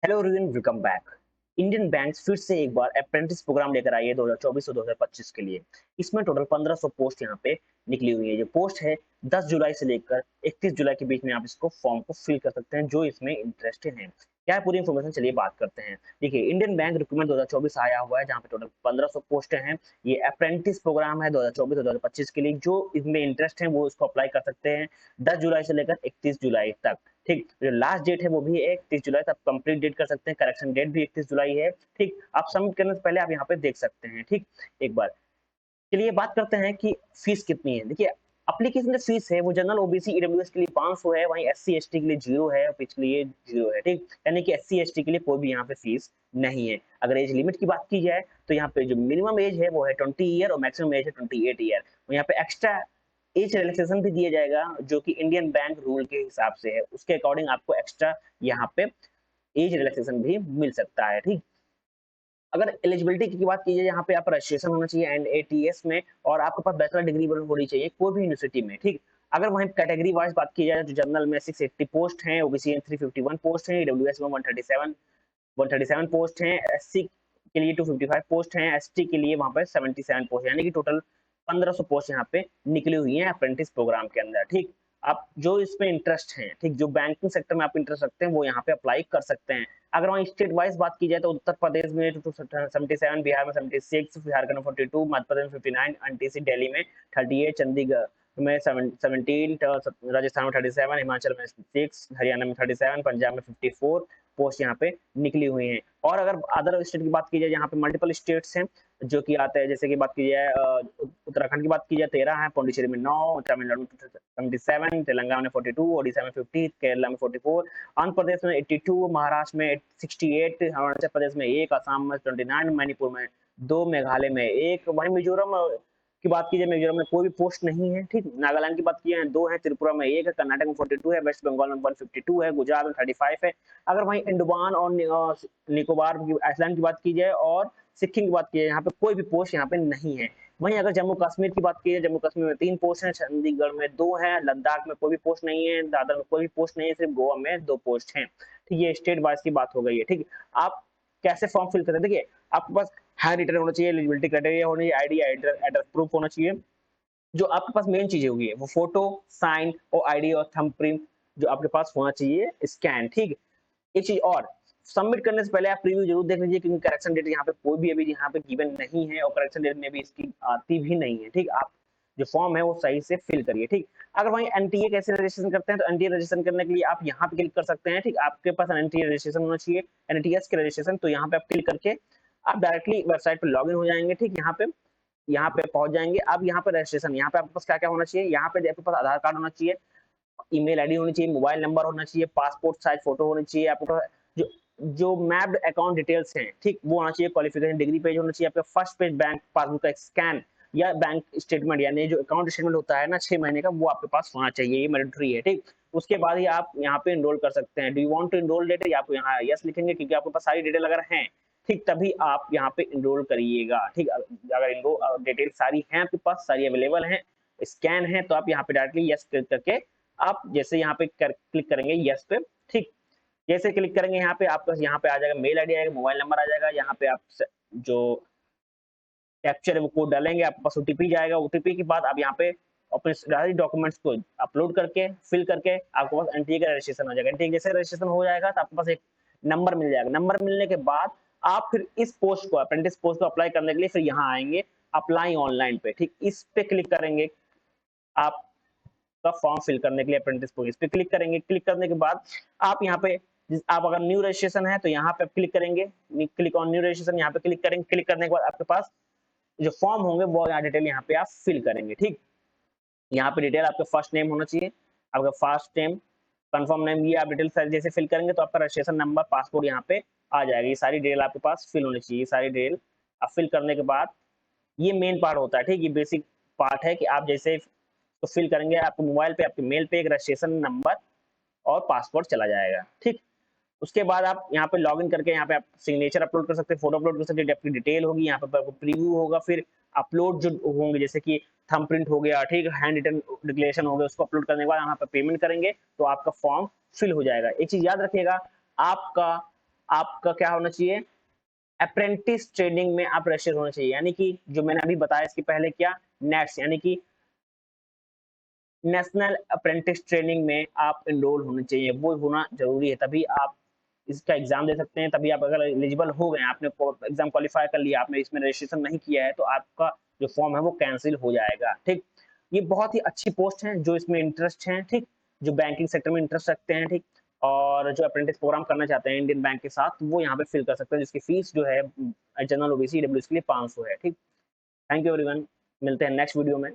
Hello everyone, welcome back. Indian banks फिर से एक बार अप्रेंटिस प्रोग्राम लेकर आई है 2024 और 2025 के लिए। इसमें टोटल 1500 पोस्ट यहाँ पे निकली हुई है। जो पोस्ट है 10 जुलाई से लेकर 31 जुलाई के बीच में आप इसको फॉर्म को फिल कर सकते हैं जो इसमें इंटरेस्टेड हैं। क्या है पूरी इन्फॉर्मेशन, चलिए बात करते हैं। देखिए, इंडियन बैंक रिक्रूटमेंट 2024 आया हुआ है जहाँ पे टोटल 1500 पोस्टें हैं। ये अप्रेंटिस प्रोग्राम है 2024 और 2025 के लिए। जो इसमें इंटरेस्ट है वो इसको अप्लाई कर सकते हैं 10 जुलाई से लेकर 31 जुलाई तक। ठीक, जो लास्ट डेट है वो भी है 31 जुलाई तक। कंप्लीट डेट कर सकते हैं, करेक्शन डेट भी 31 जुलाई है। ठीक, आप सबमिट करने से पहले आप यहाँ पे देख सकते हैं। ठीक, एक बार चलिए बात करते हैं कि फीस कितनी है। देखिए, एप्लीकेशन फीस है वो जनरल ओबीसी ईडब्ल्यूएस के लिए 500 है, वहीं एससी एसटी के लिए 0 है और पिछले लिए 0 है। ठीक, यानी कि एससी एसटी के लिए कोई भी यहाँ पे फीस नहीं है। अगर एज लिमिट की बात की जाए तो यहाँ पे जो मिनिमम एज है वो है 20 ईयर और मैक्सिमम एज है 28 ईयर। और यहाँ पे एक्स्ट्रा एज रिलैक्सेशन भी दिया जाएगा जो कि इंडियन बैंक रूल के हिसाब से है, उसके अकॉर्डिंग आपको एक्स्ट्रा यहाँ पे एज रिलैक्सेशन भी मिल सकता है। ठीक, अगर एलिजिबिलिटी की बात की जाए यहाँ पे आप रजिस्ट्रेशन होना चाहिए एनएटीएस में और आपके पास बैचलर डिग्री होनी चाहिए कोई भी यूनिवर्सिटी में। ठीक, अगर वहीं कैटेगरी वाइज बात की जाए तो जनरल में 680 पोस्ट हैं, ओबीसी में 351 पोस्ट हैं, ईडब्ल्यूएस में 137 पोस्ट हैं, एससी के लिए 255 पोस्ट हैं, एसटी के लिए वहां पर 77 पोस्ट, यानी कि टोटल 1500 पोस्ट यहाँ पे निकली हुई हैं अप्रेंटिस प्रोग्राम के अंदर। ठीक, आप जो इसमें इंटरेस्ट हैं, ठीक, जो बैंकिंग सेक्टर में आप इंटरेस्ट रखते हैं वो यहाँ पे अप्लाई कर सकते हैं। अगर वहाँ स्टेट वाइज बात की जाए तो उत्तर प्रदेश में 77, बिहार में 76, झारखंड में 42, मध्य प्रदेश में 59, एनटीसी दिल्ली में 38, चंडीगढ़ में 17, राजस्थान में 37, हिमाचल में 6, हरियाणा में 37, पंजाब में 54 पोस्ट यहाँ पे निकली हुई हैं। और अगर अदर स्टेट की बात की जाए यहाँ पे मल्टीपल स्टेट्स हैं जो कि आते हैं, जैसे कि बात की जाए उत्तराखंड की बात की जाए 13 है, पुडुचेरी में 9, तमिलनाडु में 77, तेलंगाना में 42, ओडिशा में 50, केरला में 44, आंध्र प्रदेश में 82, महाराष्ट्र में 68, अरुणाचल प्रदेश में 1, असम में 29, मणिपुर में 2, मेघालय में 1, वहीं मिजोरम की बात की जाए मिजोरम में कोई भी पोस्ट नहीं है। ठीक, नागालैंड की बात की जाए 2 है, त्रिपुरा में 1 है, कर्नाटक में 42 है, वेस्ट बंगाल में 152 है, गुजरात में 35 है। अगर वहीं अंडमान और निकोबार आइसलैंड की बात की जाए और सिक्किम की बात की जाए यहाँ पे कोई भी पोस्ट यहाँ पे नहीं है। वहीं अगर जम्मू कश्मीर की बात की जाए, जम्मू कश्मीर में 3 पोस्ट हैं, चंडीगढ़ में 2 है, लद्दाख में कोई भी पोस्ट नहीं है, दादर में कोई भी पोस्ट नहीं है, सिर्फ गोवा में 2 पोस्ट हैं। ठीक, ये स्टेट वाइज की बात हो गई है। ठीक, आप कैसे फॉर्म फिल करते हैं, देखिए आपके पास हैंड रिटन होना चाहिए, एलिजिबिलिटी क्राइटेरिया होनी चाहिए, आईडी एड्रेस प्रूफ होना चाहिए। जो आपके पास मेन चीजें होगी वो फोटो, साइन और आईडी और थंब प्रिंट जो आपके पास होना चाहिए, स्कैन। ठीक, एक चीज और, सबमिट करने से पहले आप प्रीव्यू जरूर देख लीजिए क्योंकि करेक्शन डेट यहाँ पे कोई भी अभी यहाँ पे गिवन नहीं है और करेक्शन डेट में भी इसकी आती भी नहीं है। ठीक, आप जो फॉर्म है वो सही से फिल करिए। ठीक, अगर वहीं एनटीए कैसे रजिस्ट्रेशन करते हैं तो एनटीए रजिस्ट्रेशन करने के लिए आप यहाँ पे क्लिक कर सकते हैं। ठीक, आपके पास एनटीए रजिस्ट्रेशन होना चाहिए, एनटीएस के रजिस्ट्रेशन, तो यहाँ पे आप क्लिक करके आप डायरेक्टली वेबसाइट पे लॉग इन हो जाएंगे। ठीक, यहाँ पे पहुंच जाएंगे। अब यहाँ पे रजिस्ट्रेशन, यहाँ पे आपके पास क्या क्या होना चाहिए, यहाँ पे आपके पास आधार कार्ड होना चाहिए, ईमेल आईडी होनी चाहिए, मोबाइल नंबर होना चाहिए, पासपोर्ट साइज फोटो होनी चाहिए, आपको जो जो मैप्ड अकाउंट डिटेल्स हैं, ठीक, वो होना चाहिए, क्वालिफिकेशन डिग्री पेज होना चाहिए, आपका फर्स्ट पेज बैंक पासबुक का स्कैन या बैंक स्टेटमेंट यानी जो अकाउंट स्टेटमेंट होता है ना 6 महीने का, वो आपके पास होना चाहिए, ये मैंडेटरी है। ठीक, उसके बाद ही आप यहाँ पे इनरोल कर सकते हैं। Do you want to enroll data, आप यहाँ यस लिखेंगे क्योंकि आपके पास सारी डिटेल अगर हैं, ठीक, तभी आप यहाँ पे इनरोल करिएगा। ठीक, अगर इनरोल डिटेल सारी हैं आपके पास, सारी अवेलेबल हैं, स्कैन है, तो आप यहाँ पे डायरेक्टली यस क्लिक करके आप जैसे यहाँ पे क्लिक करेंगे यस पे, ठीक, जैसे क्लिक करेंगे यहाँ पे आपका यहाँ पे आ जाएगा, मेल आईडी आएगा, मोबाइल नंबर आ जाएगा, यहाँ पे आप जो कैप्चर है वो कोड डालेंगे, आपके पास ओटीपी जाएगा, ओटीपी के बाद आप यहाँ पे अपने सारे डॉक्यूमेंट्स को अपलोड करके फिल करके आपके पास एनटीए का रजिस्ट्रेशन हो जाएगा। ठीक, जैसे रजिस्ट्रेशन हो जाएगा तो आपके पास एक नंबर मिल जाएगा। नंबर मिलने के बाद आप फिर इस पोस्ट को, अप्रेंटिस पोस्ट को अप्लाई करने के लिए फिर यहाँ आएंगे अप्लाई ऑनलाइन पे। ठीक, इस पे क्लिक करेंगे, आप का फॉर्म फिल करने के लिए अप्रेंटिस को इस पे क्लिक करेंगे। क्लिक करने के बाद आप यहाँ पे आप अगर न्यू रजिस्ट्रेशन है तो यहाँ पे क्लिक करेंगे, क्लिक ऑन न्यू रजिस्ट्रेशन, यहाँ पे क्लिक करेंगे। क्लिक करने के बाद आपके पास जो फॉर्म होंगे वो यहाँ डिटेल यहाँ पे आप फिल करेंगे। ठीक, यहाँ पे डिटेल आपका फर्स्ट नेम होना चाहिए, आपका फर्स्ट नेम, कंफर्म नेम, ये आप डिटेल जैसे फिल करेंगे तो आपका रजिस्ट्रेशन नंबर, पासपोर्ट यहाँ पे आ जाएगा। ये सारी डिटेल आपके पास फिल होनी चाहिए। सारी डिटेल आप फिल करने के बाद ये मेन पार्ट होता है। ठीक, ये बेसिक पार्ट है कि आप जैसे तो फिल करेंगे आपको मोबाइल पे, आपके मेल पे एक रजिस्ट्रेशन नंबर और पासवर्ड चला जाएगा। ठीक, उसके बाद आप यहाँ पे लॉगिन करके यहाँ पे आप सिग्नेचर अपलोड कर सकते हैं, फोटो अपलोड कर सकते हैं, आपकी डिटेल होगी, यहाँ पे प्रीव्यू होगा, फिर अपलोड जो होंगे जैसे कि थंब प्रिंट हो गया, ठीक, हैंड रिटन डिक्लेरेशन हो गया, उसको अपलोड करने के बाद यहाँ पे पेमेंट करेंगे तो आपका फॉर्म फिल हो जाएगा। एक चीज याद रखिएगा, आपका आपका क्या होना चाहिए, अप्रेंटिस ट्रेनिंग में आप रजिस्टर होना चाहिए, यानी कि जो मैंने अभी बताया इसके पहले क्या, नेट्स यानी कि नेशनल अप्रेंटिस ट्रेनिंग में आप एनरोल होने चाहिए, वो होना ज़रूरी है, तभी आप इसका एग्ज़ाम दे सकते हैं, तभी आप अगर एलिजिबल हो गए, आपने एग्ज़ाम क्वालीफाई कर लिया, आपने इसमें रजिस्ट्रेशन नहीं किया है, तो आपका जो फॉर्म है वो कैंसल हो जाएगा, ठीक? ये बहुत ही अच्छी पोस्ट है, जो इसमें इंटरेस्ट हैं, ठीक? जो बैंकिंग सेक्टर में इंटरेस्ट रखते हैं, ठीक? और जो अप्रेंटिस प्रोग्राम करना चाहते हैं इंडियन बैंक के साथ, वो यहाँ पे फिल कर सकते हैं, जिसकी फीस जो है जनरल ओबीसी ईडब्ल्यूएस के लिए 500 है, ठीक? थैंक यू एवरीवन, मिलते हैं नेक्स्ट वीडियो में।